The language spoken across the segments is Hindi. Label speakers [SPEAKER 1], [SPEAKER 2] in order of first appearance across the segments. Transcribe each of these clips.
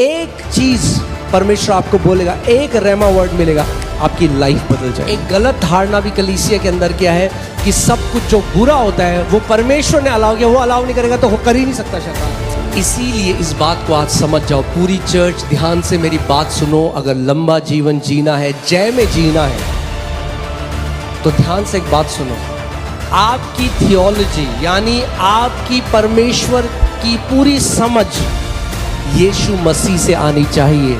[SPEAKER 1] एक चीज परमेश्वर आपको बोलेगा, एक रेमा वर्ड मिलेगा, आपकी लाइफ बदल जाए। एक गलत धारणा भी कलीसिया के अंदर क्या है कि सब कुछ जो बुरा होता है वो परमेश्वर ने अलाउ किया, वो अलाउ नहीं करेगा तो वो कर ही नहीं सकता शैतान। इसीलिए इस बात को आज समझ जाओ, पूरी चर्च ध्यान से मेरी बात सुनो। अगर लंबा जीवन जीना है, जय में जीना है, तो ध्यान से एक बात सुनो। आपकी थियोलॉजी यानी आपकी परमेश्वर की पूरी समझ यीशु मसीह से आनी चाहिए।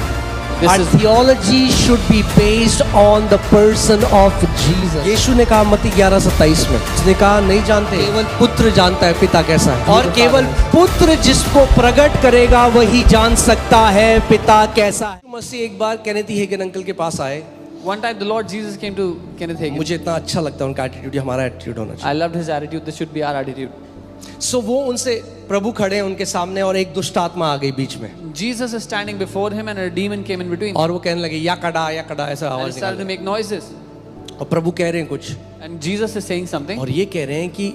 [SPEAKER 1] Our theology should be based on the person of Jesus. यीशु ने कहा मत्ती 11:27 में, उसने कहा नहीं जानते, केवल पुत्र जानता है पिता कैसा है, और केवल पुत्र जिसको प्रकट करेगा वही जान सकता है पिता कैसा है। मसीह एक बार केनेथ हेगन अंकल के पास आए।
[SPEAKER 2] One time the Lord Jesus came to Kenneth Hagin.
[SPEAKER 1] मुझे इतना अच्छा लगता है उनका एटीट्यूड, हमारा एटीट्यूड होना चाहिए।
[SPEAKER 2] I loved his attitude. This should be our attitude.
[SPEAKER 1] सो वो उनसे प्रभु खड़े हैं उनके सामने और एक दुष्ट आत्मा आ गई बीच में,
[SPEAKER 2] Jesus is standing before him and a demon came in between.
[SPEAKER 1] और वो कहने लगे या कड़ा ऐसा
[SPEAKER 2] And he
[SPEAKER 1] आवाज
[SPEAKER 2] started to
[SPEAKER 1] निकाल,
[SPEAKER 2] make noises.
[SPEAKER 1] और प्रभु कह रहे हैं कुछ,
[SPEAKER 2] And Jesus is saying something.
[SPEAKER 1] और ये कह रहे हैं कि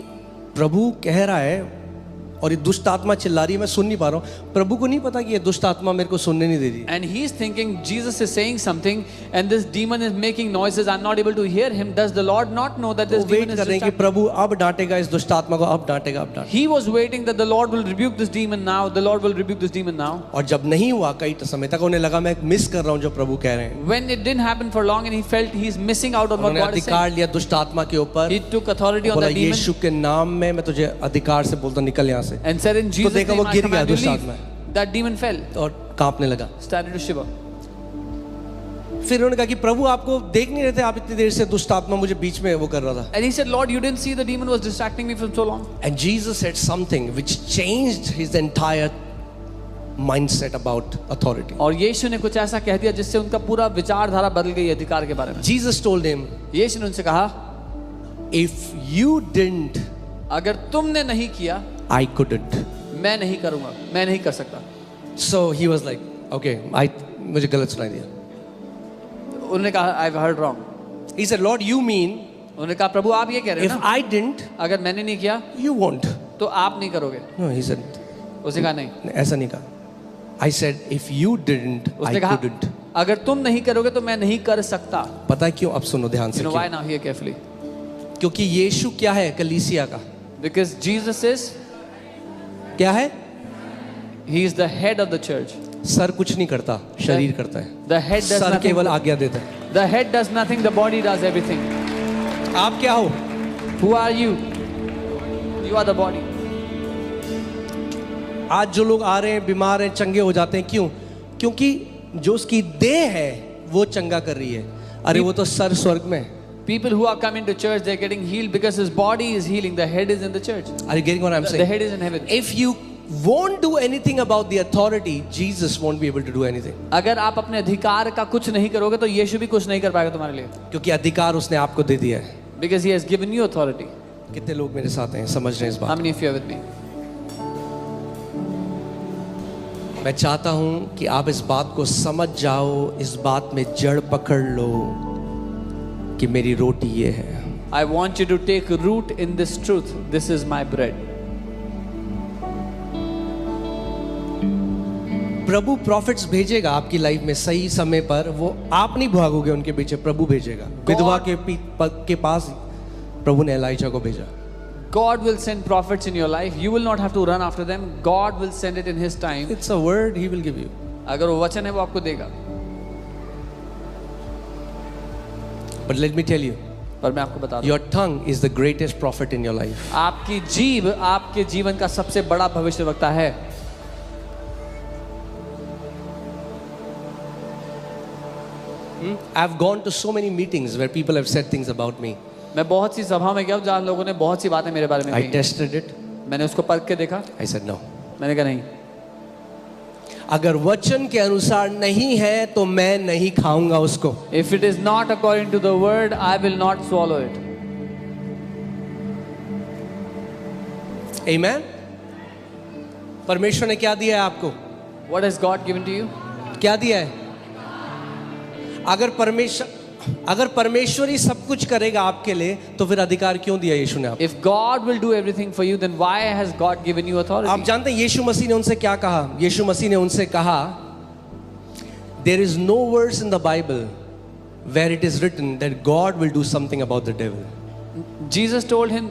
[SPEAKER 1] प्रभु कह रहा है और ये दुष्ट आत्मा चिल्ला रही है, मैं सुन नहीं पा रहा हूँ। प्रभु को नहीं पता कि ये दुष्ट आत्मा मेरे को सुनने नहीं दे रही।
[SPEAKER 2] And he's thinking Jesus is saying something and this demon is making noises. I'm not able to hear him. Does the Lord not know that this
[SPEAKER 1] वो
[SPEAKER 2] demon
[SPEAKER 1] वेट
[SPEAKER 2] is
[SPEAKER 1] कर रहे हैं कि
[SPEAKER 2] distracting?
[SPEAKER 1] प्रभु अब डांटेगा इस दुष्ट आत्मा को, अब डांटेगा, अब डांटेगा।
[SPEAKER 2] He was waiting that the Lord will rebuke this demon now. The Lord will rebuke this demon now.
[SPEAKER 1] और जब नहीं हुआ कई समय तक उन्हें लगा मैं मिस कर रहा हूँ जो प्रभु कह रहे हैं।
[SPEAKER 2] When it didn't happen for long and he felt he's missing out on what
[SPEAKER 1] उन्होंने
[SPEAKER 2] God is
[SPEAKER 1] अधिकार
[SPEAKER 2] saying.
[SPEAKER 1] लिया दुष्ट आत्मा के ऊपर,
[SPEAKER 2] He took authority on
[SPEAKER 1] बोला
[SPEAKER 2] the demon
[SPEAKER 1] यीशु के नाम में मैं तुझे अधिकार से बोलता निकल यहाँ से,
[SPEAKER 2] and said in Jesus'
[SPEAKER 1] देखा
[SPEAKER 2] name
[SPEAKER 1] वो
[SPEAKER 2] I
[SPEAKER 1] गिर गया
[SPEAKER 2] command you
[SPEAKER 1] दुष्ट
[SPEAKER 2] leave.
[SPEAKER 1] आत्मा,
[SPEAKER 2] That demon fell,
[SPEAKER 1] और कांपने लगा।
[SPEAKER 2] started to shiver.
[SPEAKER 1] फिर उन्होंने कहा कि प्रभु आपको देख नहीं रहे थे, आप इतनी देर से दुष्ट आत्मा मुझे बीच में वो कर रहा था।
[SPEAKER 2] And he said, Lord, you didn't see the demon was distracting me from so long.
[SPEAKER 1] And Jesus said something which changed his entire mindset about authority.
[SPEAKER 2] और यीशु ने कुछ ऐसा कह दिया जिससे उनका पूरा विचारधारा बदल गई अधिकार के बारे में।
[SPEAKER 1] Jesus told him,
[SPEAKER 2] यीशु ने उनसे कहा,
[SPEAKER 1] if you didn't,
[SPEAKER 2] अगर तुमने नहीं किया,
[SPEAKER 1] I couldn't.
[SPEAKER 2] मैं नहीं करूंगा, मैं नहीं कर सकता।
[SPEAKER 1] So he was like, okay, मुझे गलत सुनाई दिया।
[SPEAKER 2] उन्होंने कहा, I've heard wrong.
[SPEAKER 1] He said, Lord, you mean
[SPEAKER 2] उन्होंने कहा, प्रभु आप ये कह रहे
[SPEAKER 1] if
[SPEAKER 2] हैं ना,
[SPEAKER 1] I didn't,
[SPEAKER 2] अगर मैंने नहीं किया
[SPEAKER 1] you won't.
[SPEAKER 2] तो आप नहीं करोगे।
[SPEAKER 1] No, he said,
[SPEAKER 2] उसने कहा नहीं।
[SPEAKER 1] ऐसा नहीं कहा। I said, if you didn't, I
[SPEAKER 2] उसने कहा,
[SPEAKER 1] couldn't.
[SPEAKER 2] अगर तुम नहीं करोगे तो मैं नहीं कर सकता।
[SPEAKER 1] पता है क्यों? अब सुनो ध्यान से
[SPEAKER 2] You know
[SPEAKER 1] क्यों?
[SPEAKER 2] why now? Hear carefully.
[SPEAKER 1] क्योंकि यीशु क्या है कलीसिया का?
[SPEAKER 2] Because Jesus is,
[SPEAKER 1] क्या है?
[SPEAKER 2] he is the head of the church.
[SPEAKER 1] Sir कुछ नहीं करता, शरीर करता है।
[SPEAKER 2] The head does
[SPEAKER 1] sir
[SPEAKER 2] nothing.
[SPEAKER 1] केवल आज्ञा देता है।
[SPEAKER 2] The head does nothing. The body does everything.
[SPEAKER 1] आप क्या हो?
[SPEAKER 2] Who are you? You are the body.
[SPEAKER 1] आज जो लोग आ रहे हैं बीमार हैं, चंगे हो जाते हैं, क्यों? क्योंकि जो उसकी देह है वो चंगा कर रही है। अरे वो तो सर स्वर्ग में है।
[SPEAKER 2] People who are coming to church, they're getting healed because his body is healing. The head is in the church.
[SPEAKER 1] Are you getting what I'm
[SPEAKER 2] The
[SPEAKER 1] saying?
[SPEAKER 2] head is in heaven.
[SPEAKER 1] If you won't do anything about the authority, Jesus won't be able to do anything.
[SPEAKER 2] अगर आप अपने अधिकार का कुछ नहीं करोगे तो यीशु भी कुछ नहीं कर पाएगा तुम्हारे लिए।
[SPEAKER 1] क्योंकि अधिकार उसने आपको दे दिया है।
[SPEAKER 2] Because he has given you authority.
[SPEAKER 1] कितने लोग मेरे साथ हैं, समझ रहे हैं इस
[SPEAKER 2] How
[SPEAKER 1] बात?
[SPEAKER 2] many of you are with me?
[SPEAKER 1] मैं चाहता हूं कि आप इस बात को समझ जाओ, इस बात में जड़ पकड़ लो कि मेरी रोटी ये है।
[SPEAKER 2] I want you to take root in this truth. This is my bread.
[SPEAKER 1] Prabhu profits भेजेगा आपकी लाइफ में सही समय पर, वो आप नहीं भागोगे उनके पीछे, प्रभु भेजेगा। विधवा के पास प्रभु ने एलाइजा को भेजा।
[SPEAKER 2] God will send prophets in your life. You will not have to run after them. God will send it in His time.
[SPEAKER 1] It's a word he will give you.
[SPEAKER 2] अगर वो वचन है वो आपको देगा।
[SPEAKER 1] But let me tell you,
[SPEAKER 2] पर मैं आपको बता दूं,
[SPEAKER 1] your tongue is the greatest prophet in your life.
[SPEAKER 2] आपकी जीभ आपके जीवन का सबसे बड़ा भविष्यवक्ता है।
[SPEAKER 1] I've gone to so many meetings where people have said things about me.
[SPEAKER 2] मैं बहुत सी सभा में गया हूँ जहाँ लोगों ने बहुत सी बातें मेरे बारे में
[SPEAKER 1] I
[SPEAKER 2] कही।
[SPEAKER 1] tested it.
[SPEAKER 2] मैंने उसको परख के देखा।
[SPEAKER 1] I said no.
[SPEAKER 2] मैंने कहा नहीं,
[SPEAKER 1] अगर वचन के अनुसार नहीं है तो मैं नहीं खाऊंगा उसको।
[SPEAKER 2] if it is not according to the word, I will not swallow it.
[SPEAKER 1] Amen. परमेश्वर ने क्या दिया है आपको?
[SPEAKER 2] What has God given to you?
[SPEAKER 1] क्या दिया है? अगर परमेश्वर ही सब कुछ करेगा आपके लिए तो फिर अधिकार क्यों दिया यीशु ने आपको?
[SPEAKER 2] If God will do everything for you, then why has God given you authority?
[SPEAKER 1] आप जानते हैं यीशु मसीह ने उनसे क्या कहा? यीशु मसीह ने उनसे कहा there is no verse in the Bible where it is written that God will do something about the devil.
[SPEAKER 2] Jesus told him,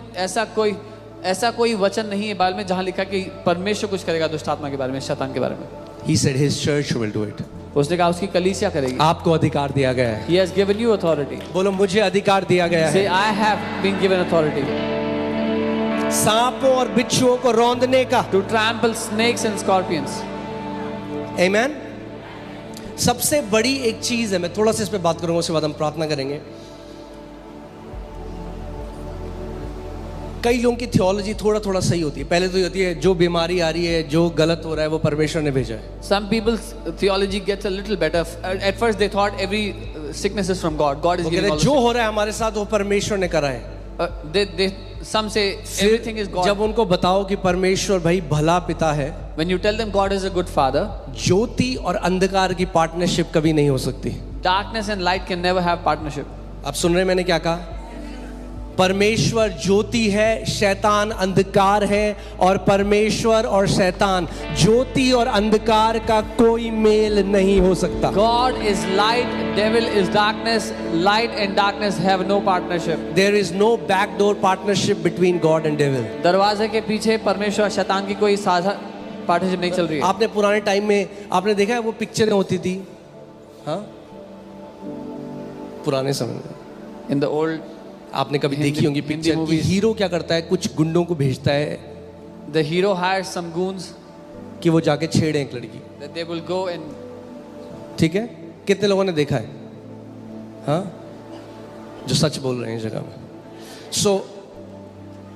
[SPEAKER 2] ऐसा कोई वचन नहीं है बाइबल में जहाँ लिखा कि परमेश्वर कुछ करेगा दुष्ट आत्मा के बारे में, शैतान के बारे में.
[SPEAKER 1] He said his church will do it.
[SPEAKER 2] उसने कहा उसकी कलीसिया करेगी.
[SPEAKER 1] आपको अधिकार दिया गया है.
[SPEAKER 2] He has given you authority.
[SPEAKER 1] बोलो मुझे अधिकार दिया गया
[SPEAKER 2] Say,
[SPEAKER 1] है
[SPEAKER 2] I have been given authority
[SPEAKER 1] सांपों और बिच्छुओं को रौंदने का.
[SPEAKER 2] to trample snakes and scorpions.
[SPEAKER 1] Amen. सबसे बड़ी एक चीज है, मैं थोड़ा सा इस पे बात करूंगा, उसके बाद हम प्रार्थना करेंगे. कई लोगों की थियोलॉजी थोड़ा सही होती है. पहले तो ये होती है जो बीमारी आ रही है, जो गलत हो रहा है, वो परमेश्वर ने भेजा है.
[SPEAKER 2] Some people's theology gets a little better. At first they thought every sickness is from God. God is
[SPEAKER 1] वो
[SPEAKER 2] giving
[SPEAKER 1] कहते
[SPEAKER 2] all
[SPEAKER 1] हैं
[SPEAKER 2] the
[SPEAKER 1] जो
[SPEAKER 2] sickness.
[SPEAKER 1] हो रहा है हमारे साथ वो परमेश्वर ने करा है.
[SPEAKER 2] Some say everything is God.
[SPEAKER 1] जब उनको बताओ कि परमेश्वर भाई भला पिता है,
[SPEAKER 2] When you tell them God is a good father,
[SPEAKER 1] ज्योति और अंधकार की पार्टनरशिप कभी नहीं हो सकती.
[SPEAKER 2] darkness and light can never have partnership.
[SPEAKER 1] आप सुन रहे हैं मैंने क्या कहा? परमेश्वर ज्योति है, शैतान अंधकार है, और परमेश्वर और शैतान, ज्योति और अंधकार का कोई मेल नहीं हो सकता.
[SPEAKER 2] God is light, devil is darkness. Light and darkness have no partnership.
[SPEAKER 1] There is no backdoor partnership between God and devil.
[SPEAKER 2] दरवाजे के पीछे परमेश्वर और शैतान की कोई साझा पार्टनरशिप नहीं चल रही है.
[SPEAKER 1] आपने पुराने टाइम में आपने देखा है वो पिक्चरें होती थी, हाँ, पुराने समय में
[SPEAKER 2] In the old,
[SPEAKER 1] आपने कभी
[SPEAKER 2] हिंदी-
[SPEAKER 1] देखी होंगी
[SPEAKER 2] हिंदी
[SPEAKER 1] पिक्चर की
[SPEAKER 2] movies.
[SPEAKER 1] हीरो क्या करता है, कुछ गुंडों को भेजता है
[SPEAKER 2] the hero hires some goons
[SPEAKER 1] कि वो जाके छेड़े एक लड़की.
[SPEAKER 2] that they will go and
[SPEAKER 1] ठीक है, कितने लोगों ने देखा है, हाँ, जो सच बोल रहे हैं इस जगह में. सो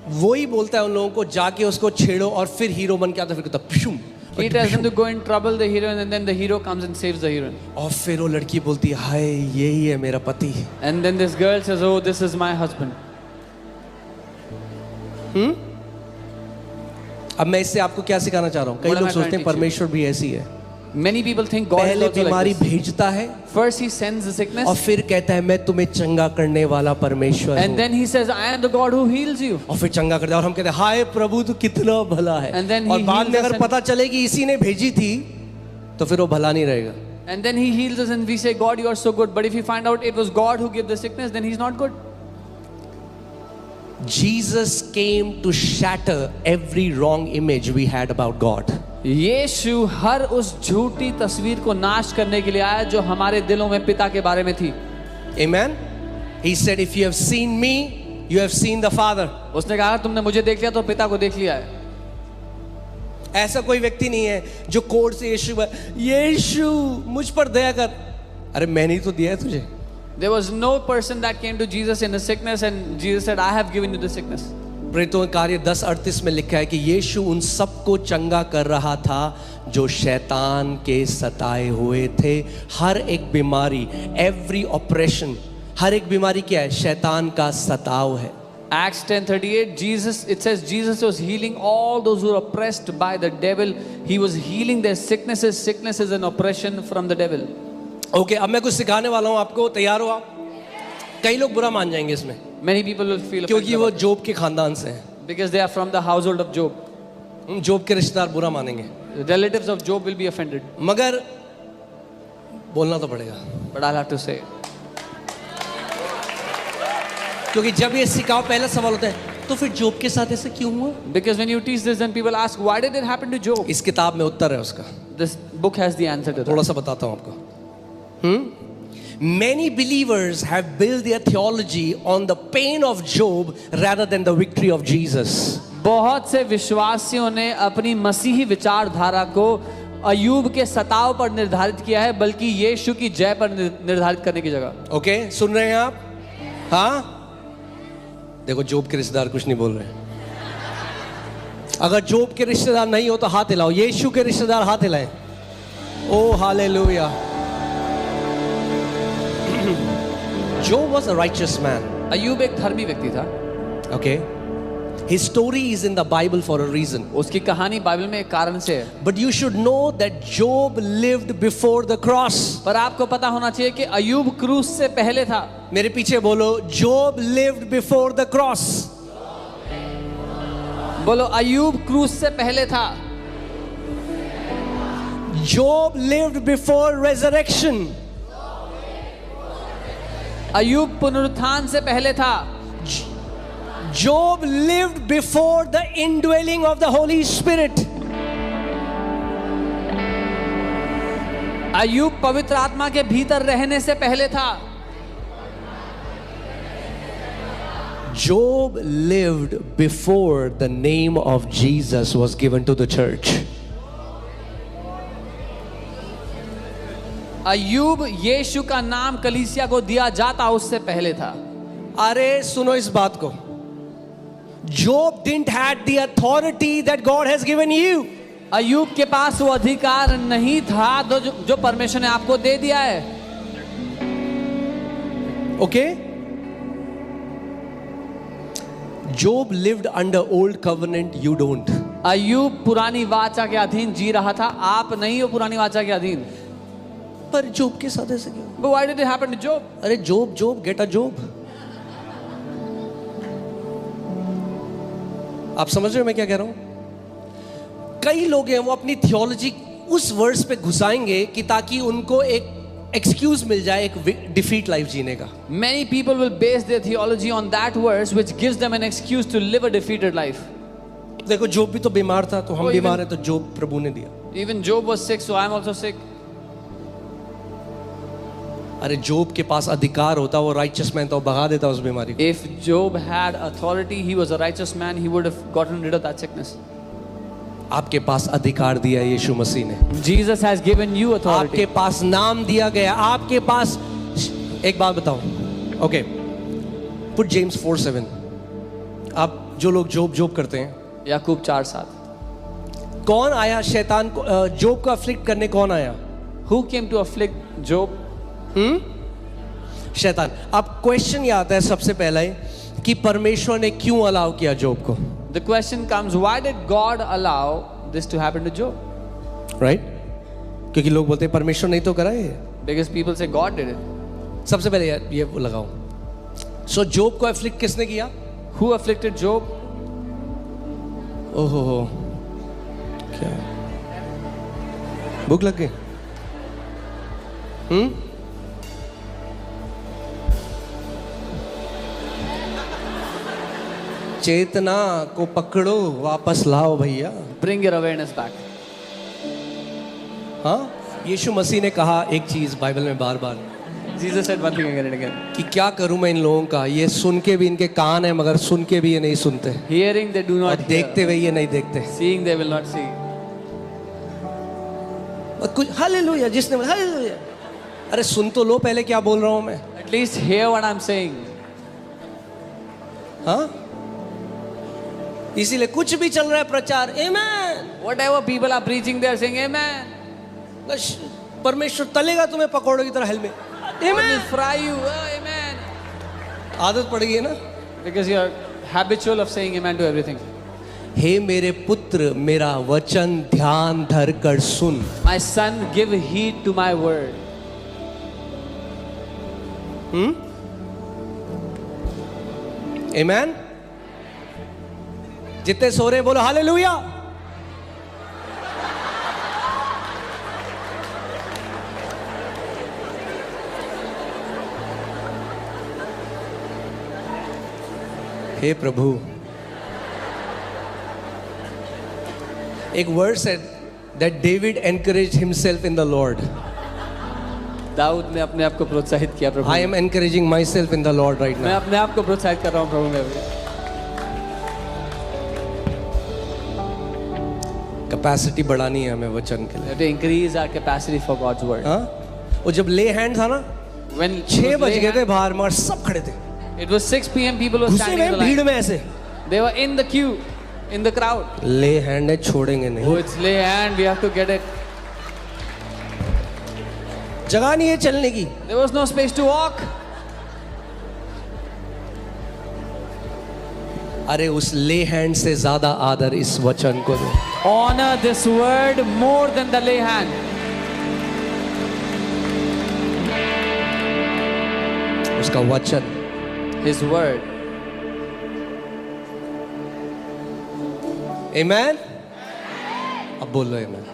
[SPEAKER 1] वही बोलता है उन लोगों को जाके उसको छेड़ो, और फिर हीरो बन के आता है, फिर कहता पिशुम,
[SPEAKER 2] he tells them to go and trouble the heroine, and then the hero comes and saves the heroine.
[SPEAKER 1] और फिर वो लड़की बोलती है हाय यही है मेरा पति.
[SPEAKER 2] And then this girl says, oh, this is my husband.
[SPEAKER 1] अब मैं इससे आपको क्या सिखाना चाह रहा हूँ, कई
[SPEAKER 2] What am
[SPEAKER 1] लोग
[SPEAKER 2] I
[SPEAKER 1] सोचते
[SPEAKER 2] trying
[SPEAKER 1] हैं
[SPEAKER 2] to teach you?
[SPEAKER 1] परमेश्वर भी ऐसी है.
[SPEAKER 2] Many people think God is
[SPEAKER 1] पहले
[SPEAKER 2] also
[SPEAKER 1] बीमारी
[SPEAKER 2] like this.
[SPEAKER 1] भेजता है
[SPEAKER 2] First he sends the sickness,
[SPEAKER 1] और फिर कहता है मैं तुम्हें चंगा करने वाला परमेश्वर
[SPEAKER 2] and
[SPEAKER 1] हूँ,
[SPEAKER 2] then he says, I am the God who heals you.
[SPEAKER 1] और फिर चंगा करता है, और हम कहते हैं हाय प्रभु तू कितना भला है.
[SPEAKER 2] And then he
[SPEAKER 1] और बाद में
[SPEAKER 2] heals us
[SPEAKER 1] अगर
[SPEAKER 2] and-
[SPEAKER 1] पता चले कि इसी ने भेजी थी तो फिर वो भला नहीं रहेगा.
[SPEAKER 2] And then he heals us and we say, God, you are so good. But if you find out it was God who gave the sickness, then he's not good.
[SPEAKER 1] Jesus came to shatter every wrong image we had about God.
[SPEAKER 2] यीशु हर उस झूठी तस्वीर को नाश करने के लिए आया जो हमारे दिलों में पिता के बारे में थी.
[SPEAKER 1] Amen. He said if you have seen me you have seen the Father.
[SPEAKER 2] उसने कहा तुमने मुझे देख लिया तो पिता को देख लिया है.
[SPEAKER 1] ऐसा कोई व्यक्ति नहीं है जो कोर्ट से यीशु मुझ पर दया कर. अरे मैंने ही तो दिया है तुझे.
[SPEAKER 2] There was no person that came to Jesus in the sickness and Jesus said, I have given you the sickness.
[SPEAKER 1] प्रेरितों के कार्य 10:38 में लिखा है कि यीशु उन सबको चंगा कर रहा था जो शैतान के सताए हुए थे. हर एक बीमारी, एवरी ऑपरेशन, हर एक बीमारी क्या है? शैतान का सताव है.
[SPEAKER 2] Acts 10:38, it says Jesus was healing all those who were oppressed by the devil. He was healing their sicknesses and oppression from the devil.
[SPEAKER 1] Okay, अब मैं कुछ सिखाने वाला हूँ आपको. तैयार हो आप? कई लोग बुरा मान जाएंगे इसमें
[SPEAKER 2] Many people will feel
[SPEAKER 1] क्योंकि
[SPEAKER 2] offended
[SPEAKER 1] वो
[SPEAKER 2] about
[SPEAKER 1] जोब के खानदान से हैं.
[SPEAKER 2] it because they are from the household of Job.
[SPEAKER 1] जोब के रिश्तेदार बुरा मानेंगे,
[SPEAKER 2] The relatives of Job will be offended.
[SPEAKER 1] मगर बोलना तो पड़ेगा,
[SPEAKER 2] But I'll have to say,
[SPEAKER 1] क्योंकि जब ये सिखाओ पहला सवाल होता है तो फिर जोब के साथ ऐसे क्यों हुआ?
[SPEAKER 2] because when you teach this, then people ask, why did it happen to Job?
[SPEAKER 1] इस किताब में उत्तर है उसका.
[SPEAKER 2] This book has the answer to
[SPEAKER 1] थोड़ा
[SPEAKER 2] that.
[SPEAKER 1] सा बताता हूँ आपको. Many believers have built their theology on the pain of Job rather than the victory of Jesus.
[SPEAKER 2] बहुत से विश्वासियों ने अपनी मसीही विचारधारा को अयूब के सताव पर निर्धारित किया है, बल्कि यीशु की जय पर निर्धारित करने की जगह.
[SPEAKER 1] ओके, सुन रहे हैं आप? हाँ, देखो जोब के रिश्तेदार कुछ नहीं बोल रहे हैं. अगर जोब के रिश्तेदार नहीं हो तो हाथ हिलाओ. यीशु के रिश्तेदार हाथ हिलाएं. Oh hallelujah. Job was a righteous man.
[SPEAKER 2] अयूब एक धर्मी व्यक्ति था.
[SPEAKER 1] Okay, his story is in the Bible for a reason.
[SPEAKER 2] उसकी कहानी बाइबल में एक कारण से है.
[SPEAKER 1] But you should know that Job lived before the cross.
[SPEAKER 2] पर आपको पता होना चाहिए कि अयूब क्रूस से पहले था.
[SPEAKER 1] मेरे पीछे बोलो, Job lived before the cross.
[SPEAKER 2] बोलो, अयूब क्रूस से पहले था.
[SPEAKER 1] Job lived before resurrection.
[SPEAKER 2] अय्यूब पुनरुत्थान से पहले था.
[SPEAKER 1] Job lived before the indwelling of the Holy Spirit.
[SPEAKER 2] अय्यूब पवित्र आत्मा के भीतर रहने से पहले था.
[SPEAKER 1] Job lived before the name of Jesus was given to the church.
[SPEAKER 2] अय्यूब यीशु का नाम कलीसिया को दिया जाता उससे पहले था.
[SPEAKER 1] अरे सुनो इस बात को. Job didn't had the authority that God has given you.
[SPEAKER 2] अय्यूब के पास वो अधिकार नहीं था जो परमेश्वर ने आपको दे दिया है.
[SPEAKER 1] Okay? Job lived under old covenant, you don't.
[SPEAKER 2] अय्यूब पुरानी वाचा के अधीन जी रहा था, आप नहीं हो पुरानी वाचा के अधीन.
[SPEAKER 1] पर जोब के साथ ऐसे क्यों?
[SPEAKER 2] But why did it happen to Job?
[SPEAKER 1] अरे जोब गेट अ जोब. आप समझ रहे हो मैं क्या कह रहा हूं? कई लोग हैं वो अपनी थियोलॉजी उस वर्ड्स पे घुसाएंगे कि ताकि उनको एक एक्सक्यूज मिल जाए एक डिफीट लाइफ जीने का.
[SPEAKER 2] Many people will base their theology on that verse, which gives them an excuse to live a defeated life.
[SPEAKER 1] देखो जोब भी तो बीमार था, तो हम
[SPEAKER 2] Oh,
[SPEAKER 1] बीमार हैं तो जोब प्रभु ने दिया.
[SPEAKER 2] Even Job was sick, so I am also sick.
[SPEAKER 1] अरे जोब के पास अधिकार होता, वो राइचस मैन था, वो भगा देता उस बीमारी को.
[SPEAKER 2] If Job had authority, he was a righteous man, he would have gotten rid of that sickness.
[SPEAKER 1] आपके पास अधिकार दिया है यीशु मसीह ने.
[SPEAKER 2] Jesus has given you authority.
[SPEAKER 1] आपके पास नाम दिया गया, आपके पास. एक बात बताओ. Okay, put James 4:7. आप जो लोग जोब करते हैं,
[SPEAKER 2] याकूब 4:7.
[SPEAKER 1] कौन आया शैतान को, जोब को अफ्लिक्ट करने कौन आया?
[SPEAKER 2] Who came to afflict Job?
[SPEAKER 1] शैतान. अब क्वेश्चन ये आता है सबसे पहला ही कि परमेश्वर ने क्यों अलाउ किया जोब को?
[SPEAKER 2] The question comes, why did God allow this to happen to Job?
[SPEAKER 1] Right? क्योंकि लोग बोलते हैं परमेश्वर नहीं तो करा ये.
[SPEAKER 2] Because people say God did it.
[SPEAKER 1] सबसे पहले ये लगाओ. सो जोब को अफ्लिक्ट किसने किया?
[SPEAKER 2] Who afflicted Job?
[SPEAKER 1] ओहो, क्या भूख लग गई? चेतना को पकड़ो, वापस लाओ भैया.
[SPEAKER 2] Bring your awareness back.
[SPEAKER 1] हाँ, यीशु मसीह ने कहा एक चीज बाइबल में बार बार
[SPEAKER 2] Jesus said one thing again and again.
[SPEAKER 1] कि क्या करूं मैं इन लोगों का, ये सुन के भी इनके कान है मगर सुन के भी ये नहीं सुनते,
[SPEAKER 2] Hearing they do
[SPEAKER 1] और
[SPEAKER 2] not
[SPEAKER 1] देखते
[SPEAKER 2] hear.
[SPEAKER 1] हुए ये नहीं देखते.
[SPEAKER 2] Seeing they will not see.
[SPEAKER 1] और कुछ हालेलुया जिसने हालेलुया. अरे सुन तो लो पहले क्या बोल रहा हूं मैं.
[SPEAKER 2] At least hear what I'm saying.
[SPEAKER 1] हाँ, इसीलिए कुछ भी चल रहा है प्रचार, आमेन.
[SPEAKER 2] Whatever people are preaching, they are saying amen.
[SPEAKER 1] बस परमेश्वर तलेगा तुम्हें पकौड़ों की तरह helmet.
[SPEAKER 2] God will fry you. Oh, amen.
[SPEAKER 1] आदत पड़ गई है ना.
[SPEAKER 2] Because you are habitual of saying amen to everything.
[SPEAKER 1] हे मेरे पुत्र मेरा वचन ध्यान धर कर सुन.
[SPEAKER 2] My son, give heed to my word.
[SPEAKER 1] आमेन. जितने सो रहे हैं बोलो हालेलुया. हे प्रभु. एक वर्स है that David encouraged himself in the Lord.
[SPEAKER 2] Dawood ने अपने आप को प्रोत्साहित किया प्रभु.
[SPEAKER 1] I am encouraging myself in the Lord right
[SPEAKER 2] मैं
[SPEAKER 1] now.
[SPEAKER 2] अपने आप को प्रोत्साहित कर रहा हूँ प्रभु में अभी.
[SPEAKER 1] कैपेसिटी बढ़ानी है हमें वचन के
[SPEAKER 2] We
[SPEAKER 1] लिए.
[SPEAKER 2] have to increase our capacity for God's word.
[SPEAKER 1] हाँ, वो जब ले हैंड था ना,
[SPEAKER 2] When
[SPEAKER 1] 6 बज गए थे बाहर मगर सब खड़े थे,
[SPEAKER 2] it was 6 p.m. people were
[SPEAKER 1] घुसे
[SPEAKER 2] standing in
[SPEAKER 1] हुए
[SPEAKER 2] the
[SPEAKER 1] भीड़
[SPEAKER 2] line.
[SPEAKER 1] में ऐसे.
[SPEAKER 2] They were in the queue, in the crowd.
[SPEAKER 1] ले हैंड है, छोड़ेंगे
[SPEAKER 2] Oh,
[SPEAKER 1] नहीं.
[SPEAKER 2] it's lay hand, we have to get it.
[SPEAKER 1] जगह नहीं है चलने की.
[SPEAKER 2] There was no space to walk.
[SPEAKER 1] अरे उस ले हैंड से ज्यादा आदर इस वचन को दो.
[SPEAKER 2] Honor this word more than the lay hand.
[SPEAKER 1] उसका वचन.
[SPEAKER 2] His word.
[SPEAKER 1] आमेन. अब बोल लो आमेन.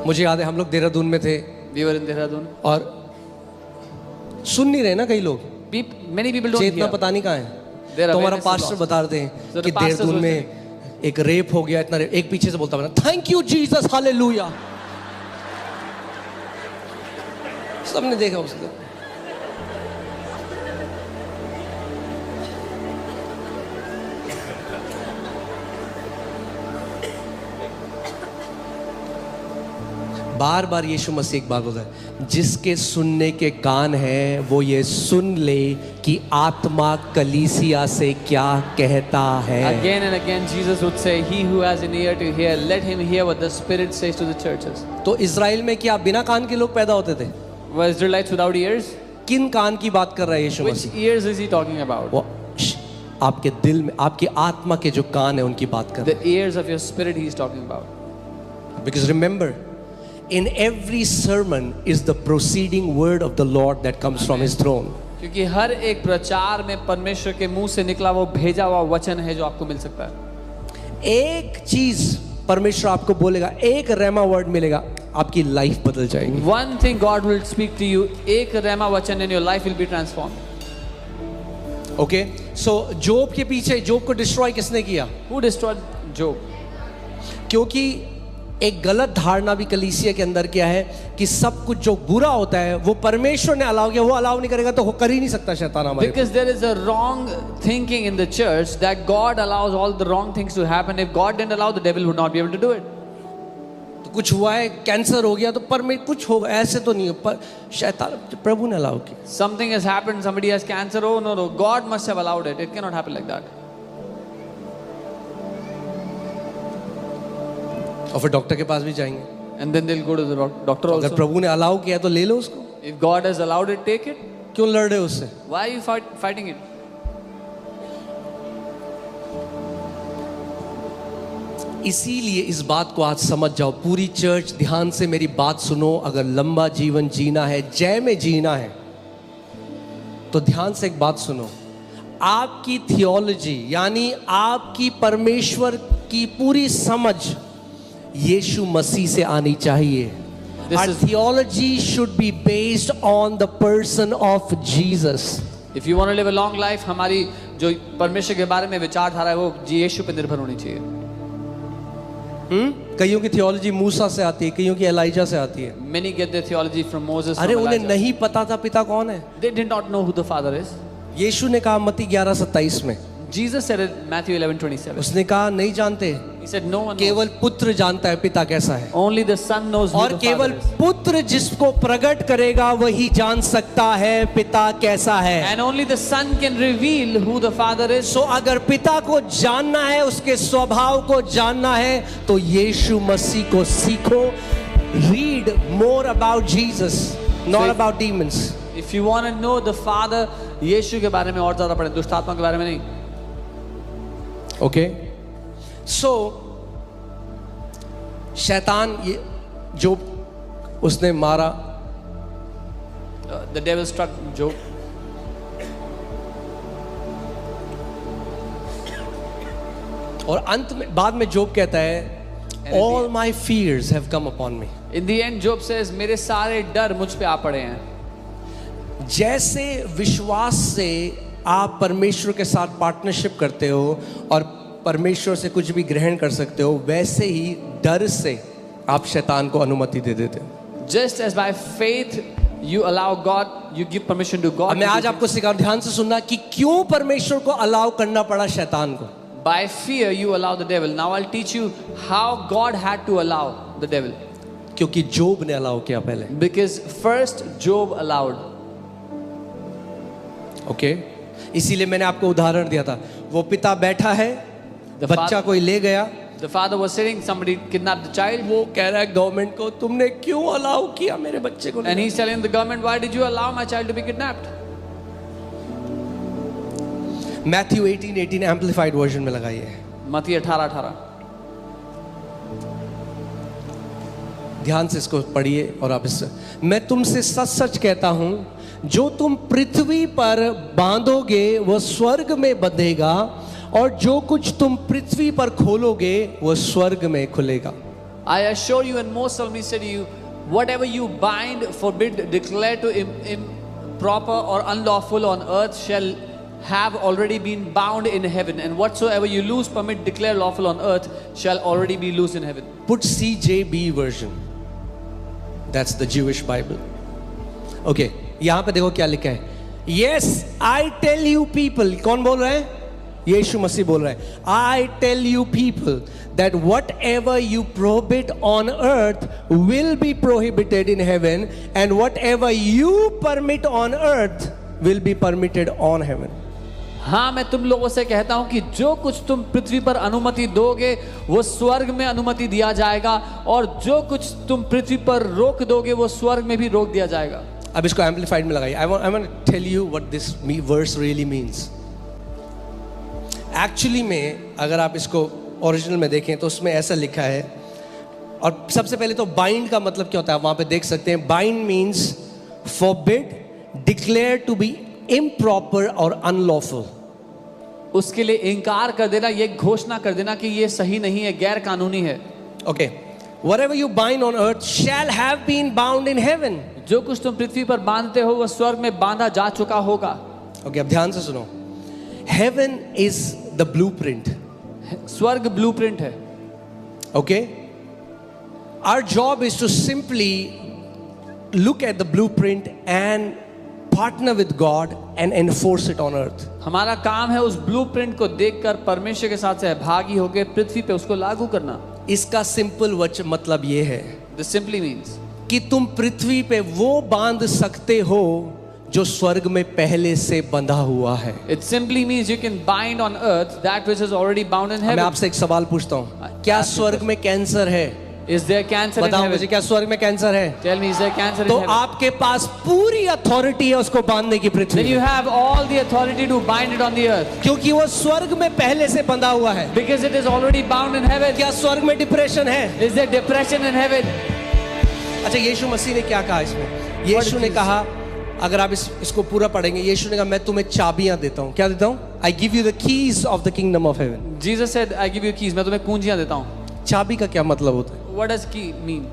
[SPEAKER 1] मुझे याद है हम लोग देहरादून में थे
[SPEAKER 2] We were in Dehradun.
[SPEAKER 1] और सुन नहीं रहे ना कई लोग,
[SPEAKER 2] Many people don't
[SPEAKER 1] Chetna
[SPEAKER 2] hear.
[SPEAKER 1] पता नहीं कहाँ है।
[SPEAKER 2] Their
[SPEAKER 1] तो हमारा
[SPEAKER 2] awareness is
[SPEAKER 1] पास्टर
[SPEAKER 2] lost.
[SPEAKER 1] बता रहे हैं
[SPEAKER 2] So
[SPEAKER 1] कि
[SPEAKER 2] the pastors
[SPEAKER 1] देहरादून
[SPEAKER 2] were
[SPEAKER 1] में एक रेप हो गया, इतना रेप। एक पीछे से बोलता बना थैंक यू जीसस हालेलुया। सबने देखा उसको। बार बार यीशु मसीह एक बात बोलता है, जिसके सुनने के कान हैं वो ये सुन ले कि आत्मा कलीसिया से क्या कहता है।
[SPEAKER 2] Again and again, Jesus would say, "He who has an ear to hear, let him hear what the Spirit says to the churches."
[SPEAKER 1] तो इज़राइल में क्या बिना कान के लोग पैदा होते थे?
[SPEAKER 2] Were Israelites without ears?
[SPEAKER 1] किन कान की बात कर रहा है यीशु
[SPEAKER 2] Which
[SPEAKER 1] Masih?
[SPEAKER 2] ears is he talking about?
[SPEAKER 1] वो आपके दिल में, आपकी आत्मा के जो कान है उनकी बात कर रहा
[SPEAKER 2] The ears of your spirit he is talking about.
[SPEAKER 1] है। Because remember, in every sermon is the proceeding word of the Lord that comes from His throne.
[SPEAKER 2] क्योंकि हर एक प्रचार में परमेश्वर के मुंह से निकला वो भेजा हुआ वचन है जो आपको मिल सकता है।
[SPEAKER 1] एक चीज परमेश्वर आपको बोलेगा, एक रेमा वर्ड मिलेगा, आपकी लाइफ बदल जाएगी।
[SPEAKER 2] One thing God will speak to you, एक रेमा वचन in your life will be transformed.
[SPEAKER 1] Okay, so Job के पीछे, जोब को डिस्ट्रॉय किसने किया?
[SPEAKER 2] Who destroyed Job?
[SPEAKER 1] क्योंकि एक गलत धारणा भी कलीसिया के अंदर क्या है कि सब कुछ जो बुरा होता है वो परमेश्वर ने अलाउ किया, वो अलाउ नहीं करेगा तो वो कर ही नहीं सकता शैतान हमारे।
[SPEAKER 2] Because there is a wrong thinking in the church that God allows all the wrong things to happen. If God didn't allow, the devil would not be able to do it.
[SPEAKER 1] तो कुछ हुआ है, कैंसर हो गया तो पर में कुछ होगा, ऐसे तो नहीं है, पर शैतान, प्रभु ने अलाउ किया।
[SPEAKER 2] Something has happened, somebody has cancer, oh no, God must have allowed it. It cannot happen like that.
[SPEAKER 1] और फिर डॉक्टर के पास भी जाएंगे,
[SPEAKER 2] And then they'll go to the doctor
[SPEAKER 1] अगर
[SPEAKER 2] also.
[SPEAKER 1] प्रभु ने अलाउ किया तो ले लो उसको,
[SPEAKER 2] If God has allowed it, take it.
[SPEAKER 1] क्यों लड़ रहे हो उससे?
[SPEAKER 2] Why are you fighting it?
[SPEAKER 1] इसीलिए इस बात को आज समझ जाओ, पूरी चर्च ध्यान से मेरी बात सुनो। अगर लंबा जीवन जीना है, जय में जीना है, तो ध्यान से एक बात सुनो। आपकी थियोलॉजी यानी आपकी परमेश्वर की पूरी समझ यीशु मसीह से आनी चाहिए। Our theology should be based on the person of Jesus.
[SPEAKER 2] If you want to live a long life, हमारी जो परमेश्वर के बारे में विचारधारा है वो यीशु पे निर्भर होनी चाहिए।
[SPEAKER 1] कईयों की थियोलॉजी मूसा से आती है, कईयों की एलाइजा से आती है।
[SPEAKER 2] Many get their theology from Moses.
[SPEAKER 1] अरे
[SPEAKER 2] from
[SPEAKER 1] उन्हें
[SPEAKER 2] Elijah.
[SPEAKER 1] नहीं पता था पिता कौन है।
[SPEAKER 2] They did not know who the Father is.
[SPEAKER 1] यीशु ने कहा मत्ती 11:27 में,
[SPEAKER 2] Jesus said it Matthew 11:27.
[SPEAKER 1] उसने कहा नहीं जानते,
[SPEAKER 2] He said no one knows.
[SPEAKER 1] केवल पुत्र जानता है पिता कैसा है,
[SPEAKER 2] Only the Son knows who
[SPEAKER 1] और
[SPEAKER 2] the
[SPEAKER 1] केवल
[SPEAKER 2] Father is.
[SPEAKER 1] पुत्र जिसको प्रकट करेगा वही जान सकता है पिता कैसा है।
[SPEAKER 2] And only the Son can reveal who the Father is.
[SPEAKER 1] सो अगर पिता को जानना है, उसके स्वभाव को जानना है, तो यीशु मसीह को सीखो। Read more about Jesus, not about demons.
[SPEAKER 2] If you want to know the Father, यीशु के बारे में और ज्यादा पढ़ें, दुष्ट आत्मा के बारे में नहीं।
[SPEAKER 1] ओके, सो शैतान ये जो उसने मारा,
[SPEAKER 2] The devil struck Job.
[SPEAKER 1] और अंत में बाद में जोब कहता है all my fears have come upon me.
[SPEAKER 2] In the end, Job says, मेरे सारे डर मुझ पे आ पड़े हैं।
[SPEAKER 1] जैसे विश्वास से आप परमेश्वर के साथ पार्टनरशिप करते हो और परमेश्वर से कुछ भी ग्रहण कर सकते हो, वैसे ही डर से आप शैतान को अनुमति दे देते हो।
[SPEAKER 2] Just as by faith you allow God, you give permission to God.
[SPEAKER 1] अब मैं आज आपको सिखा, ध्यान से सुनना कि क्यों परमेश्वर को अलाउ करना पड़ा शैतान को।
[SPEAKER 2] By fear you allow the devil. Now I'll teach you how God had to allow the devil.
[SPEAKER 1] क्योंकि जोब ने अलाउ किया पहले।
[SPEAKER 2] Because first Job allowed.
[SPEAKER 1] Okay, इसीलिए मैंने आपको उदाहरण दिया था, वो पिता बैठा है,
[SPEAKER 2] The
[SPEAKER 1] बच्चा
[SPEAKER 2] father-
[SPEAKER 1] कोई ले गया,
[SPEAKER 2] The father was sitting, somebody kidnapped the child,
[SPEAKER 1] वो कह रहा है गवर्नमेंट को, तुमने क्यों अलाउ किया मेरे बच्चे को?
[SPEAKER 2] and he's telling the government, why did you allow my child to be kidnapped?
[SPEAKER 1] Matthew 18:18 amplified version में लगाइए।
[SPEAKER 2] मत्ती 18:18.
[SPEAKER 1] ध्यान से इसको पढ़िए और आप इससे, मैं तुमसे सच सच कहता हूं, जो तुम पृथ्वी पर बांधोगे वह स्वर्ग में बंधेगा, और जो कुछ तुम पृथ्वी पर खोलोगे वह स्वर्ग में खुलेगा।
[SPEAKER 2] I assure you and most solemnly say to you, whatever you bind, forbid, declare to improper or unlawful on earth shall have already been bound in heaven, and whatsoever you loose, permit, declare lawful on earth shall already be loose in heaven.
[SPEAKER 1] Put CJB version. That's the Jewish Bible. Okay, यहाँ पे देखो क्या लिखा है. Yes, I tell you people. कौन बोल रहा है? यीशु मसीह बोल रहा है. I tell you people that whatever you prohibit on earth will be prohibited in heaven, and whatever you permit on earth will be permitted on heaven.
[SPEAKER 2] हाँ, मैं तुम लोगों से कहता हूं कि जो कुछ तुम पृथ्वी पर अनुमति दोगे वो स्वर्ग में अनुमति दिया जाएगा, और जो कुछ तुम पृथ्वी पर रोक दोगे वो स्वर्ग में भी रोक दिया जाएगा.
[SPEAKER 1] अब इसको एम्पलीफाइड में लगाइए. I want to tell you what this verse really means. Actually में अगर आप इसको ओरिजिनल में देखें तो उसमें ऐसा लिखा है, और सबसे पहले तो बाइंड का मतलब क्या होता है वहां पे देख सकते हैं. Bind means forbid, declare to be improper और अनलॉफुल.
[SPEAKER 2] उसके लिए इनकार कर देना, ये घोषणा कर देना कि ये सही नहीं है, गैर कानूनी है.
[SPEAKER 1] Okay, whatever you bind on earth shall have been bound in heaven.
[SPEAKER 2] जो कुछ तुम पृथ्वी पर बांधते हो वह स्वर्ग में बांधा जा चुका होगा.
[SPEAKER 1] ओके, अब ध्यान से सुनो. Heaven is the blueprint.
[SPEAKER 2] स्वर्ग ब्लूप्रिंट है.
[SPEAKER 1] Okay, our job is to simply look at the blueprint and partner with God and enforce it on earth.
[SPEAKER 2] हमारा काम है उस ब्लूप्रिंट को देखकर परमेश्वर के साथ सहभागी होकर पृथ्वी पे उसको लागू करना.
[SPEAKER 1] इसका सिंपल मतलब ये है
[SPEAKER 2] This simply means
[SPEAKER 1] कि तुम पृथ्वी पे वो बांध सकते हो जो स्वर्ग में पहले से बंधा हुआ है.
[SPEAKER 2] it simply means you can bind on earth that which is already bound in
[SPEAKER 1] मैं
[SPEAKER 2] heaven.
[SPEAKER 1] आपसे एक सवाल पूछता हूँ, क्या स्वर्ग में कैंसर है?
[SPEAKER 2] Is there cancer in
[SPEAKER 1] बताओ
[SPEAKER 2] heaven?
[SPEAKER 1] मुझे, क्या स्वर्ग में कैंसर है?
[SPEAKER 2] Tell me, is there cancer in
[SPEAKER 1] तो
[SPEAKER 2] heaven?
[SPEAKER 1] आपके पास पूरी अथॉरिटी है उसको बांधने की पृथ्वी
[SPEAKER 2] Then you
[SPEAKER 1] में,
[SPEAKER 2] have all the authority to bind it on the earth
[SPEAKER 1] क्योंकि वो स्वर्ग में पहले से बंधा हुआ है.
[SPEAKER 2] because it is already bound in heaven.
[SPEAKER 1] क्या स्वर्ग में डिप्रेशन है?
[SPEAKER 2] Is there depression in heaven?
[SPEAKER 1] अच्छा, यीशु मसीह ने क्या कहा इसमें? यीशु ने कहा, अगर आप इसको पूरा पढ़ेंगे, यीशु ने कहा मैं तुम्हें चाबियां देता हूं. क्या देता हूं? I give you the keys of the kingdom of heaven.
[SPEAKER 2] Jesus said, I give you keys. मैं तुम्हें कुंजियां देता हूँ.
[SPEAKER 1] चाबी का क्या मतलब होता है?
[SPEAKER 2] What does key mean?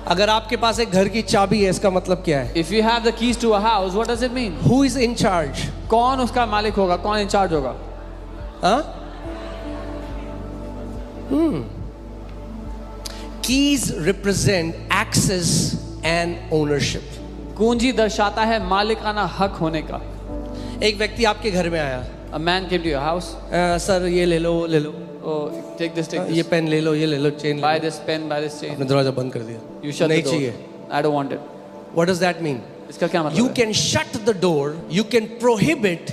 [SPEAKER 1] अगर आपके पास एक घर की चाबी है, इसका मतलब क्या है?
[SPEAKER 2] If you have the keys to a house, what does it mean?
[SPEAKER 1] Who is in charge?
[SPEAKER 2] कौन उसका मालिक होगा? कौन इंचार्ज होगा?
[SPEAKER 1] हाँ? Keys represent access and ownership.
[SPEAKER 2] कुंजी दर्शाता है मालिकाना हक होने का.
[SPEAKER 1] एक व्यक्ति आपके घर में आया,
[SPEAKER 2] A man came to your house.
[SPEAKER 1] Sir ये ले लो, ले लो,
[SPEAKER 2] Oh, take this, take
[SPEAKER 1] ये
[SPEAKER 2] this.
[SPEAKER 1] पेन ले लो, ये ले लो, चेन
[SPEAKER 2] Buy
[SPEAKER 1] ले लो.
[SPEAKER 2] this pen, buy this chain.
[SPEAKER 1] आपने दरवाजा बंद कर दिया.
[SPEAKER 2] You shut
[SPEAKER 1] नहीं
[SPEAKER 2] the door.
[SPEAKER 1] चाहिए.
[SPEAKER 2] I don't want it.
[SPEAKER 1] What does that mean?
[SPEAKER 2] इसका क्या मतलब
[SPEAKER 1] You
[SPEAKER 2] है?
[SPEAKER 1] can shut the door, you can prohibit.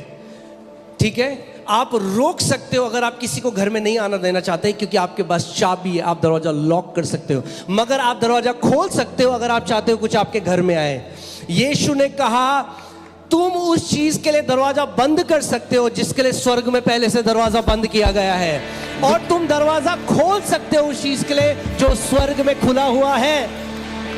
[SPEAKER 1] ठीक है, आप रोक सकते हो अगर आप किसी को घर में नहीं आना देना चाहते, क्योंकि आपके पास चाबी है, आप दरवाजा लॉक कर सकते हो. मगर आप दरवाजा खोल सकते हो अगर आप चाहते हो कुछ आपके घर में आए. यीशु ने कहा तुम उस चीज के लिए दरवाजा बंद कर सकते हो जिसके लिए स्वर्ग में पहले से दरवाजा बंद किया गया है, और तुम दरवाजा खोल सकते हो उस चीज के लिए जो स्वर्ग में खुला हुआ है.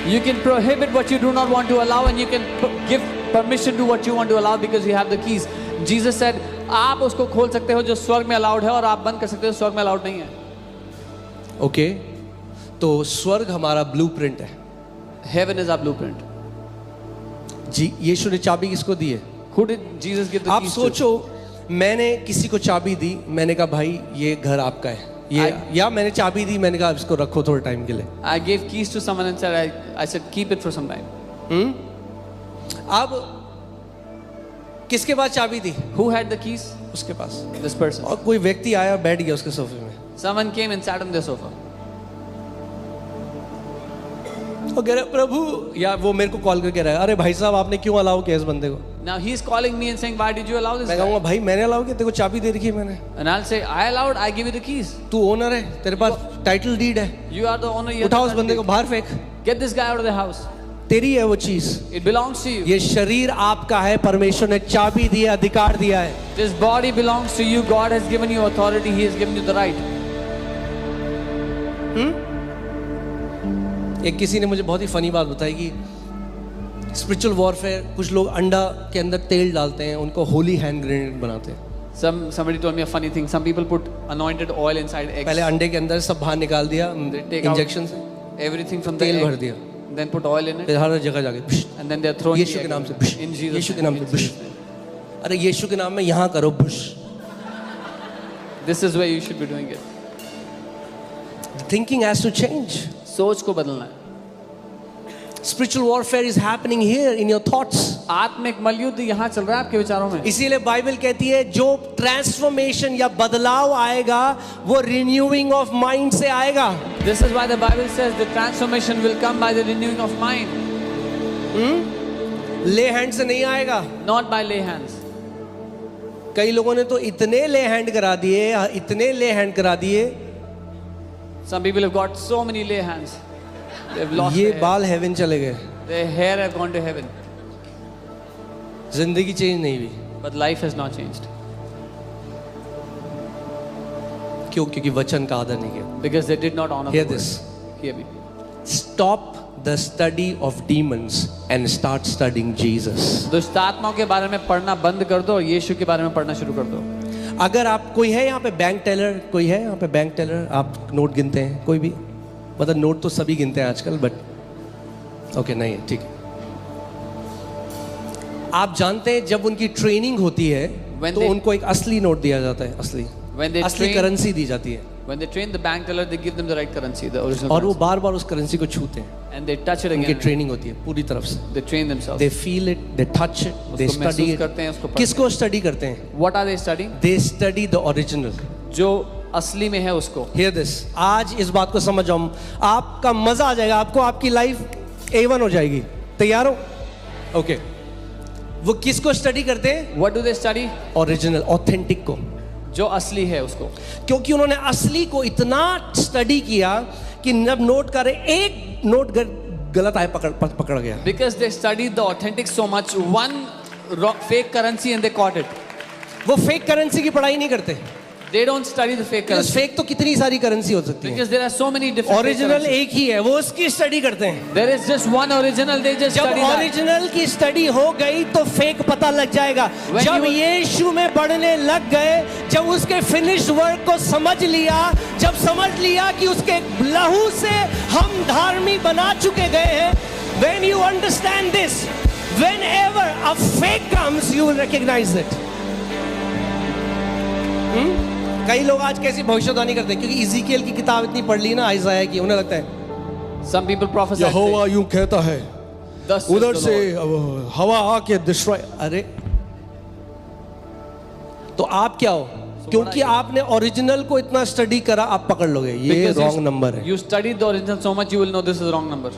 [SPEAKER 2] You can prohibit what you do not want to allow, and you can give permission to what you want to allow because you have the keys. Jesus said, आप उसको खोल सकते हो जो स्वर्ग में अलाउड है, और आप बंद कर सकते हो स्वर्ग में अलाउड नहीं है.
[SPEAKER 1] ओके, तो स्वर्ग हमारा ब्लूप्रिंट है.
[SPEAKER 2] Heaven is our blueprint.
[SPEAKER 1] जी, यीशु ने चाबी किसको दी है?
[SPEAKER 2] Who did Jesus give the
[SPEAKER 1] आप
[SPEAKER 2] keys to?
[SPEAKER 1] सोचो, मैंने किसी को चाबी दी, मैंने कहा भाई ये घर आपका है, ये या मैंने चाबी दी, मैंने कहा इसको रखो थोड़े टाइम के लिए.
[SPEAKER 2] I gave keys to someone and said, I said keep it for some time.
[SPEAKER 1] अब किसके पास चाबी दी?
[SPEAKER 2] Who had the keys?
[SPEAKER 1] उसके पास.
[SPEAKER 2] This person.
[SPEAKER 1] और कोई व्यक्ति आया, बैठ गया उसके सोफे में,
[SPEAKER 2] Someone came and sat on the sofa.
[SPEAKER 1] और कह रहा प्रभु, या वो मेरे को कॉल करके रहा, अरे भाई साहब आपने क्यों अलाउ किया इस बंदे को?
[SPEAKER 2] Now he's calling me and saying, why did you allow this
[SPEAKER 1] मैं
[SPEAKER 2] guy?
[SPEAKER 1] कहूँगा भाई मैंने अलाउ किया, तेरे को चाबी दे रखी है मैंने,
[SPEAKER 2] And I'll say, I allowed, I give you the keys.
[SPEAKER 1] तू ओनर है, तेरे पास टाइटल डीड है,
[SPEAKER 2] You are the owner. You have
[SPEAKER 1] उठाओ
[SPEAKER 2] the
[SPEAKER 1] उस बंदे को
[SPEAKER 2] authority.
[SPEAKER 1] बाहर फेंक,
[SPEAKER 2] Get this guy out of the house.
[SPEAKER 1] तेरी है वो चीज.
[SPEAKER 2] It belongs to you.
[SPEAKER 1] ये शरीर आपका है, परमेश्वर ने चाबी दिया, अधिकार दिया है.
[SPEAKER 2] This body belongs to you. God has given you authority. He has given you the right.
[SPEAKER 1] एक किसी ने मुझे बहुत ही फनी बात बताई कि स्पिरिचुअल वॉरफेयर, कुछ लोग अंडा के अंदर तेल डालते हैं, उनको होली हैंड ग्रेनेड बनाते हैं.
[SPEAKER 2] Somebody told me a funny thing. Some people put anointed oil inside eggs.
[SPEAKER 1] पहले अंडे के अंदर सब बाहर निकाल दिया
[SPEAKER 2] They take out
[SPEAKER 1] इंजेक्शन से,
[SPEAKER 2] everything from the
[SPEAKER 1] तेल भर
[SPEAKER 2] egg,
[SPEAKER 1] दिया,
[SPEAKER 2] then put oil in it,
[SPEAKER 1] फिर हर जगह जाके
[SPEAKER 2] and then they're throwing
[SPEAKER 1] Yeshu
[SPEAKER 2] the
[SPEAKER 1] के
[SPEAKER 2] egg
[SPEAKER 1] नाम से
[SPEAKER 2] in Jesus'
[SPEAKER 1] यीशु के
[SPEAKER 2] name.
[SPEAKER 1] नाम
[SPEAKER 2] In
[SPEAKER 1] से
[SPEAKER 2] Jesus' name.
[SPEAKER 1] अरे यीशु के नाम में यहाँ करो Bush.
[SPEAKER 2] This is where you should be doing it.
[SPEAKER 1] Thinking has to change.
[SPEAKER 2] सोच को बदलना है.
[SPEAKER 1] Spiritual warfare is happening here in your thoughts.
[SPEAKER 2] आत्मिक मलयुद्ध यहाँ चल रहा है आपके विचारों में.
[SPEAKER 1] इसीलिए बाइबल कहती है जो ट्रांसफॉर्मेशन या बदलाव आएगा वो रिन्यूइंग ऑफ माइंड से आएगा.
[SPEAKER 2] This is why the Bible says the transformation will come by the renewing of mind,
[SPEAKER 1] ले हैंड से नहीं आएगा.
[SPEAKER 2] not by lay hands.
[SPEAKER 1] कई लोगों ने तो इतने ले हैंड करा दिए, इतने ले हैंड करा दिए,
[SPEAKER 2] Some people have got so many lay hands. They've lost
[SPEAKER 1] ये
[SPEAKER 2] their hair.
[SPEAKER 1] बाल हेवन चले गए,
[SPEAKER 2] Their hair have gone to heaven,
[SPEAKER 1] जिंदगी चेंज नहीं हुई.
[SPEAKER 2] but life has not changed
[SPEAKER 1] क्यों? क्योंकि वचन का आदर नहीं किया.
[SPEAKER 2] because they did not honor
[SPEAKER 1] Hear
[SPEAKER 2] the word.
[SPEAKER 1] this.
[SPEAKER 2] Hear me.
[SPEAKER 1] Stop the study of demons and start studying Jesus.
[SPEAKER 2] दुष्ट आत्माओं के बारे में पढ़ना बंद कर दो और यीशु के बारे में पढ़ना शुरू कर दो.
[SPEAKER 1] अगर आप कोई है यहाँ पे बैंक टेलर, कोई है यहाँ पे बैंक टेलर, आप नोट गिनते हैं? कोई भी? मतलब नोट तो सभी गिनते हैं आजकल, बट ओके नहीं है, ठीक है. आप जानते हैं जब उनकी ट्रेनिंग होती है
[SPEAKER 2] When
[SPEAKER 1] तो
[SPEAKER 2] they-
[SPEAKER 1] उनको एक असली नोट दिया जाता है,
[SPEAKER 2] When they
[SPEAKER 1] असली
[SPEAKER 2] train-
[SPEAKER 1] करेंसी दी जाती है,
[SPEAKER 2] When they train the bank teller, they give them the right currency, the original
[SPEAKER 1] और वो
[SPEAKER 2] currency.
[SPEAKER 1] बार बार उस करेंसी को छूते हैं.
[SPEAKER 2] And they touch it
[SPEAKER 1] उनकी
[SPEAKER 2] again.
[SPEAKER 1] ट्रेनिंग होती है पूरी तरफ से.
[SPEAKER 2] They train themselves.
[SPEAKER 1] They feel it, they touch it, they
[SPEAKER 2] उसको
[SPEAKER 1] स्टडी
[SPEAKER 2] महसूस करते हैं, उसको
[SPEAKER 1] इट.
[SPEAKER 2] पढ़ते
[SPEAKER 1] किसको स्टडी करते हैं?
[SPEAKER 2] What are they studying?
[SPEAKER 1] They study the original.
[SPEAKER 2] जो असली में है उसको.
[SPEAKER 1] Hear this. आज इस बात को समझ जाओ, आपका मजा आ जाएगा, आपको आपकी लाइफ A1 हो जाएगी. तैयार हो? ओके. वो किसको स्टडी करते हैं?
[SPEAKER 2] What do they study?
[SPEAKER 1] Original, authentic को.
[SPEAKER 2] जो असली है उसको.
[SPEAKER 1] क्योंकि उन्होंने असली को इतना स्टडी किया कि जब नोट करे एक नोट गलत आए पकड़ गया.
[SPEAKER 2] Because they studied the authentic so much, one fake currency and they caught it.
[SPEAKER 1] वो फेक करेंसी की पढ़ाई नहीं करते.
[SPEAKER 2] They don't study the fake currency.
[SPEAKER 1] Fake तो कितनी सारी करेंसी हो सकती है.
[SPEAKER 2] Because there are so many different fake
[SPEAKER 1] original
[SPEAKER 2] currencies.
[SPEAKER 1] एक ही है, वो उसकी स्टडी करते हैं.
[SPEAKER 2] There is just one original, they just
[SPEAKER 1] जब
[SPEAKER 2] study that.
[SPEAKER 1] ओरिजिनल की स्टडी हो गई तो फेक पता लग जाएगा.
[SPEAKER 2] When
[SPEAKER 1] जब
[SPEAKER 2] you-
[SPEAKER 1] यीशु में बढ़ने लग गए, जब उसके फिनिश्ड वर्क को समझ लिया, जब समझ लिया कि उसके लहू से हम धार्मिक बना चुके गए हैं. When you understand this, whenever a fake comes, you will recognize it. कई लोग आज कैसी भविष्यवाणी करते हैं? क्योंकि इज़ीकिएल की किताब इतनी पढ़ ली ना आइज़ाया की, उन्हें लगता है
[SPEAKER 2] Some people prophesy.
[SPEAKER 1] यहोवा यूं कहता है,
[SPEAKER 2] Thus says
[SPEAKER 1] उधर
[SPEAKER 2] the
[SPEAKER 1] से
[SPEAKER 2] Lord.
[SPEAKER 1] हवा आके डिस्ट्रॉय. अरे तो आप क्या हो? क्योंकि आपने ओरिजिनल को इतना स्टडी करा, आप पकड़ लोगे ये
[SPEAKER 2] Because
[SPEAKER 1] रॉन्ग नंबर है.
[SPEAKER 2] You studied the original so much, you will know this is wrong number.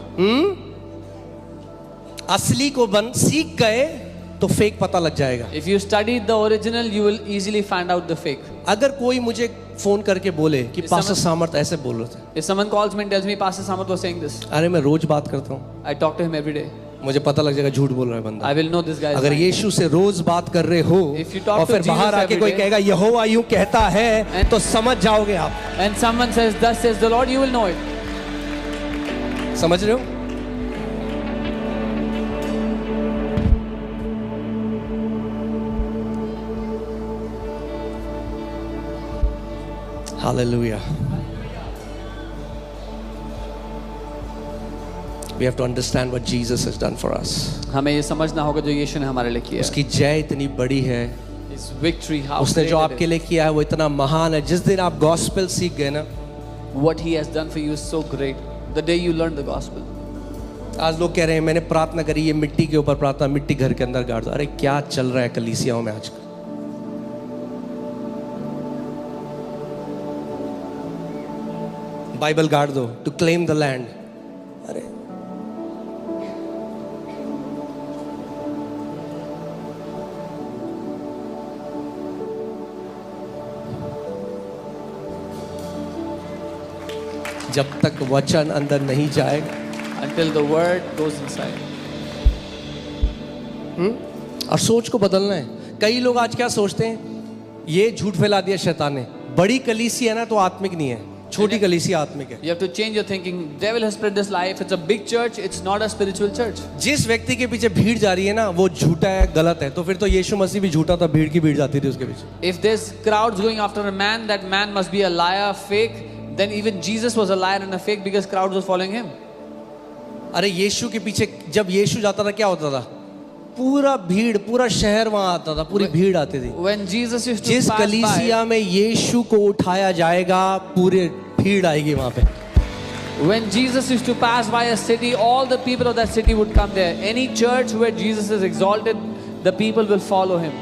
[SPEAKER 1] असली को सीख गए तो फेक पता लग जाएगा.
[SPEAKER 2] If you studied the original, you will easily find out the fake.
[SPEAKER 1] अगर कोई मुझे फोन करके बोले कि
[SPEAKER 2] इस
[SPEAKER 1] पास्टर
[SPEAKER 2] समय-
[SPEAKER 1] सामर्थ ऐसे बोल रहे थे,
[SPEAKER 2] If someone calls me and tells me Pastor Samarth was saying this,
[SPEAKER 1] अरे मैं रोज बात करता हूँ,
[SPEAKER 2] I talk to him every day.
[SPEAKER 1] मुझे पता लग जाएगा झूठ बोल रहा है बंदा.
[SPEAKER 2] I will know this guy is
[SPEAKER 1] अगर
[SPEAKER 2] lying.
[SPEAKER 1] यीशु से रोज बात कर रहे हो
[SPEAKER 2] If you talk
[SPEAKER 1] और
[SPEAKER 2] to
[SPEAKER 1] फिर
[SPEAKER 2] Jesus
[SPEAKER 1] बाहर आके
[SPEAKER 2] every
[SPEAKER 1] कोई
[SPEAKER 2] day-
[SPEAKER 1] कहेगा यहोवा यूं कहता है,
[SPEAKER 2] And-
[SPEAKER 1] तो समझ जाओगे आप.
[SPEAKER 2] And someone says, thus says the Lord, you will know it.
[SPEAKER 1] समझ रहे हो? Hallelujah. We have to understand what Jesus has done for us.
[SPEAKER 2] हमें ये समझना होगा जो यीशु ने हमारे लिए किया.
[SPEAKER 1] उसकी जय इतनी बड़ी है,
[SPEAKER 2] His victory, how
[SPEAKER 1] उसने
[SPEAKER 2] great
[SPEAKER 1] जो
[SPEAKER 2] it
[SPEAKER 1] आपके
[SPEAKER 2] is.
[SPEAKER 1] लिए किया है वो इतना महान है. जिस दिन आप गॉस्पेल सीख गए ना,
[SPEAKER 2] What he has done for you is so great. The day you learn the gospel.
[SPEAKER 1] आज लोग कह रहे हैं मैंने प्रार्थना करी, ये मिट्टी के ऊपर प्रार्थना, मिट्टी घर के अंदर गाड़ दो. अरे क्या चल रहा है कलीसियाओं में आजकल? बाइबल गाड़ दो टू क्लेम द लैंड. अरे जब तक वचन अंदर नहीं जाएगा.
[SPEAKER 2] Until the word goes inside.
[SPEAKER 1] और सोच को बदलना है. कई लोग आज क्या सोचते हैं, ये झूठ फैला दिया शैतान ने, बड़ी कलीसिया है ना तो आत्मिक नहीं है. छोटी कलीसिया आत्मिक है।
[SPEAKER 2] You have to change your thinking. Devil has spread this lie. If it's a big church, it's not a spiritual church.
[SPEAKER 1] जिस व्यक्ति के पीछे भीड़ जा रही है ना वो झूठा है, गलत है, तो फिर तो यीशु मसीह भी झूठा था, भीड़ की भीड़ जाती थी उसके पीछे।
[SPEAKER 2] If there's crowds going after a man, that man must be a liar, fake. Then even Jesus was a liar and a fake because crowds were following him.
[SPEAKER 1] अरे यीशु के पीछे जब यीशु जाता था क्या होता था? पूरा भीड़, पूरा शहर वहां आता था, पूरी भीड़ आती थी।
[SPEAKER 2] When Jesus used to
[SPEAKER 1] जिस
[SPEAKER 2] pass by,
[SPEAKER 1] कलीसिया में यीशु को उठाया जाएगा पूरे भीड़ आएगी वहां पे।
[SPEAKER 2] when Jesus used to pass by a city, all the people of that city would come there. Any church where Jesus is exalted, the people will follow him.